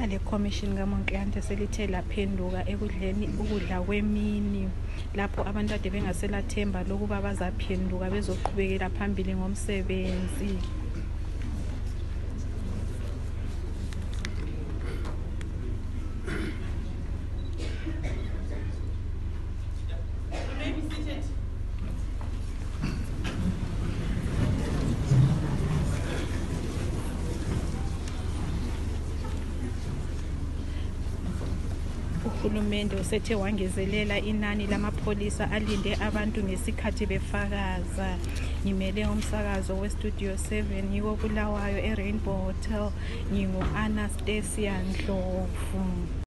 Le commission kaMonkeyane selithe laphenduka ekudleni ukudla kwemini lapho abantu ade bengaselathemba lokuba bazaphenduka bezoqhubekela phambili ngomsebenzi. Uhulumende usethe wangezelela inani lamapholisa alinde abantu ngesikhathi befakaza. Ngimele umsakazo weStudio 7 yiko Bulawayo eRainbow Hotel. Ngingu Anastasia Ndlovu.